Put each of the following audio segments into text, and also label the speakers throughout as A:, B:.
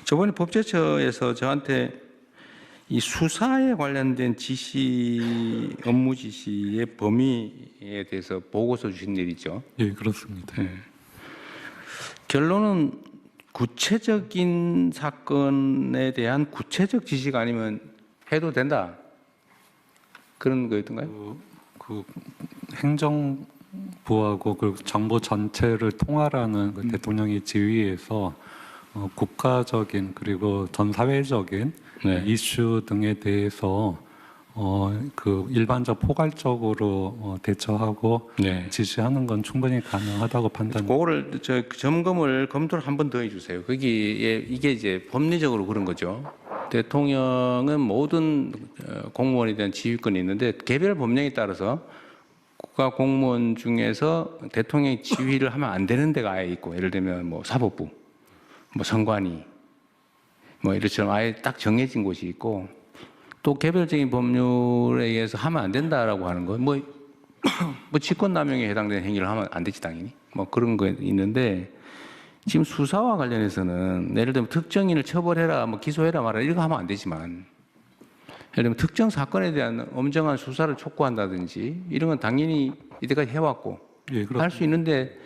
A: 저번에 법제처에서 저한테 이 수사에 관련된 지시, 업무 지시의 범위에 대해서 보고서 주신 일 있죠.
B: 예, 그렇습니다.
A: 결론은 구체적인 사건에 대한 구체적 지시가 아니면 해도 된다. 그런 거였던가요?
B: 그 행정부하고 그 정부 전체를 통할하는 그 대통령의 지휘에서 국가적인 그리고 전 사회적인
A: 네.
B: 이슈 등에 대해서 그 일반적 포괄적으로 대처하고
A: 네.
B: 지시하는 건 충분히 가능하다고 판단.
A: 그거를 점검을 검토를 한 번 더 해주세요. 거기에 이게 이제 법리적으로 그런 거죠. 대통령은 모든 공무원에 대한 지휘권이 있는데 개별 법령에 따라서 국가 공무원 중에서 대통령이 지휘를 하면 안 되는 데가 아예 있고, 예를 들면 뭐 사법부, 뭐 선관위, 뭐 이렇처럼 아예 딱 정해진 곳이 있고, 또 개별적인 법률에 의해서 하면 안 된다라고 하는 거, 뭐 직권남용에 해당되는 행위를 하면 안 되지 당연히. 뭐 그런 거 있는데, 지금 수사와 관련해서는 예를 들면 특정인을 처벌해라, 뭐 기소해라 말아라 이런 거 하면 안 되지만, 예를 들면 특정 사건에 대한 엄정한 수사를 촉구한다든지 이런 건 당연히 이때까지 해왔고
B: 예,
A: 할 수 있는데,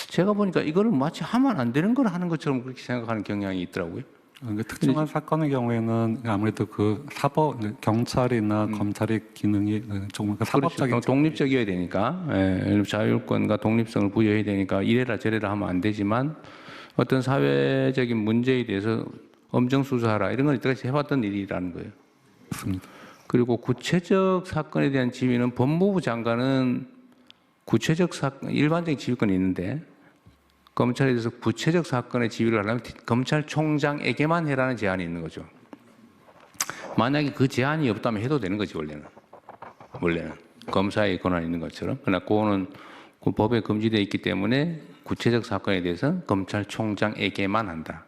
A: 제가 보니까 이거를 마치 하면 안 되는 걸 하는 것처럼 그렇게 생각하는 경향이 있더라고요.
B: 그러니까 특정한 사건의 경우에는 아무래도 그 사법 경찰이나 검찰의 기능이 조금 사법적인
A: 그렇죠. 독립적이어야 되니까, 예, 자율권과 독립성을 부여해야 되니까 이래라 저래라 하면 안 되지만, 어떤 사회적인 문제에 대해서 엄정 수사하라 이런 건 이때까지 해왔던 일이라는 거예요.
B: 있습니다.
A: 그리고 구체적 사건에 대한 지휘는 법무부 장관은 구체적 사건, 일반적인 지휘권이 있는데, 검찰에 대해서 구체적 사건의 지휘를 하려면 검찰총장에게만 해라는 제한이 있는 거죠. 만약에 그 제한이 없다면 해도 되는 거지, 원래는. 검사의 권한이 있는 것처럼. 그러나 그거는 그 법에 금지되어 있기 때문에 구체적 사건에 대해서는 검찰총장에게만 한다.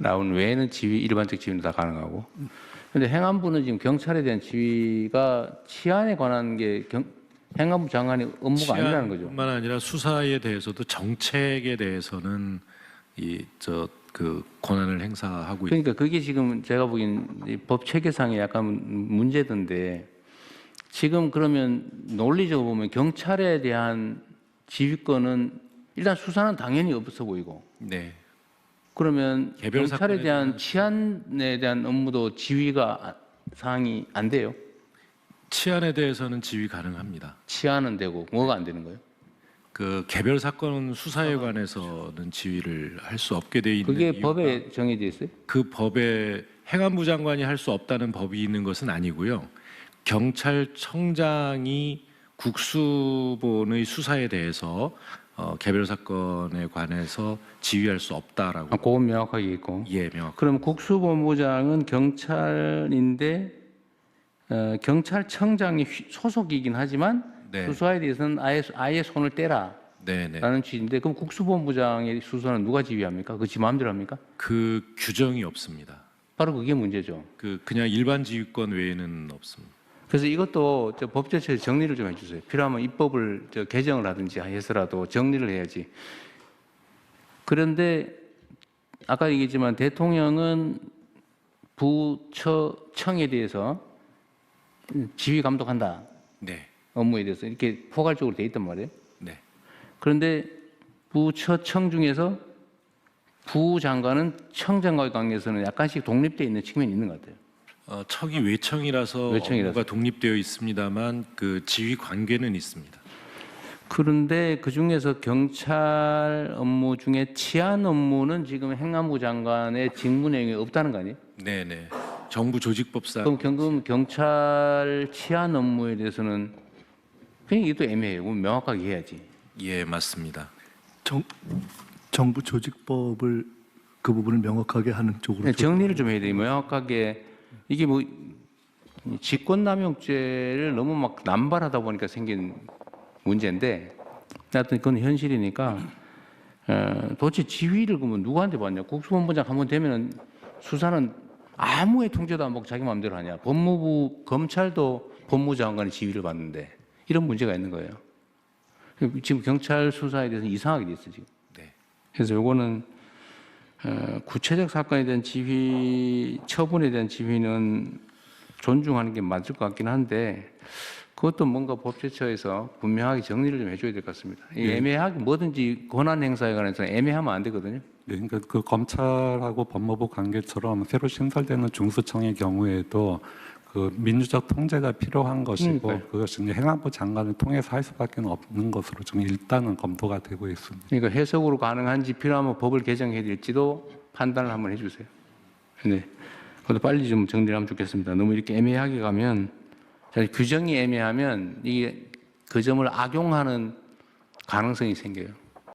A: 라운 외에는 지휘, 일반적 지휘는 다 가능하고. 그런데 행안부는 지금 경찰에 대한 지휘가 치안에 관한 게 행안부 장관의 업무가 아니라는 거죠.
C: 뿐만 아니라 수사에 대해서도 정책에 대해서는 그 권한을 행사하고
A: 그러니까 그게 지금 제가 보기엔 법 체계상에 약간 문제던데, 지금 그러면 논리적으로 보면 경찰에 대한 지휘권은 일단 수사는 당연히 없어 보이고,
C: 네.
A: 그러면
C: 개별
A: 경찰에
C: 사건에
A: 대한 치안에 대한 업무도 지휘가 사항이 안 돼요?
C: 치안에 대해서는 지휘 가능합니다.
A: 치안은 되고 뭐가 안 되는 거예요?
C: 그 개별 사건 수사에 관해서는 지휘를 할 수 없게 돼 있는
A: 그게
C: 이유가
A: 법에 정해져 있어요?
C: 그 법에 행안부 장관이 할 수 없다는 법이 있는 것은 아니고요. 경찰청장이 국수본의 수사에 대해서 개별 사건에 관해서 지휘할 수 없다라고.
A: 그건 명확하게 있고.
C: 예, 명확.
A: 그럼 국수본부장은 경찰인데 경찰청장이 소속이긴 하지만
C: 네.
A: 수사에 대해서는 아예 손을 떼라.
C: 네네.
A: 라는 취지인데, 그럼 국수본부장의 수사는 누가 지휘합니까? 그 지 마음대로 합니까?
C: 그 규정이 없습니다.
A: 바로 그게 문제죠.
C: 그냥 일반 지휘권 외에는 없습니다.
A: 그래서 이것도 법제처에서 정리를 좀 해주세요. 필요하면 입법을 개정을 하든지 해서라도 정리를 해야지. 그런데 아까 얘기했지만 대통령은 부처청에 대해서 지휘 감독한다.
C: 네.
A: 업무에 대해서 이렇게 포괄적으로 돼 있단 말이에요.
C: 네.
A: 그런데 부처청 중에서 부장관은 청장과의 관계에서는 약간씩 독립되어 있는 측면이 있는 것 같아요.
C: 청이 외청이라서 업무가 독립되어 있습니다만 그 지휘 관계는 있습니다.
A: 그런데 그 중에서 경찰 업무 중에 치안 업무는 지금 행안부 장관의 직무 내용이 없다는 거 아니에요?
C: 네네. 정부 조직법상.
A: 그럼 경찰 치안 업무에 대해서는 그냥 이게 또 애매해요. 명확하게 해야지.
C: 예, 맞습니다.
D: 정부 조직법을 그 부분을 명확하게 하는 쪽으로
A: 정리를 좀 해야 돼요. 명확하게. 이게 뭐 직권남용죄를 너무 막 남발하다 보니까 생긴 문제인데, 하여튼 그건 현실이니까 도대체 지휘를 그러면 누구한테 받냐? 국수본부장 한번 되면은 수사는 아무의 통제도 안 받고 자기 마음대로 하냐? 법무부 검찰도 법무장관의 지휘를 받는데 이런 문제가 있는 거예요. 지금 경찰 수사에 대해서 이상하게 됐어 지금.
C: 네.
A: 그래서 요거는 구체적 사건에 대한 지휘 처분에 대한 지휘는 존중하는 게 맞을 것 같긴 한데 그것도 뭔가 법제처에서 분명하게 정리를 좀 해줘야 될 것 같습니다. 이 애매하게 뭐든지 권한 행사에 관해서 애매하면 안 되거든요.
B: 네, 그러니까 그 검찰하고 법무부 관계처럼 새로 신설되는 중수청의 경우에도 그 민주적 통제가 필요한 것이고
A: 그러니까요.
B: 그것이 이제 행안부 장관을 통해서 할 수밖에 없는 것으로 지금 일단은 검토가 되고 있습니다.
A: 그러니까 해석으로 가능한지 필요하면 법을 개정해야 될지도 판단을 한번 해주세요. 네, 그것도 빨리 좀 정리를 하면 좋겠습니다. 너무 이렇게 애매하게 가면 규정이 애매하면 이게 그 점을 악용하는 가능성이 생겨요.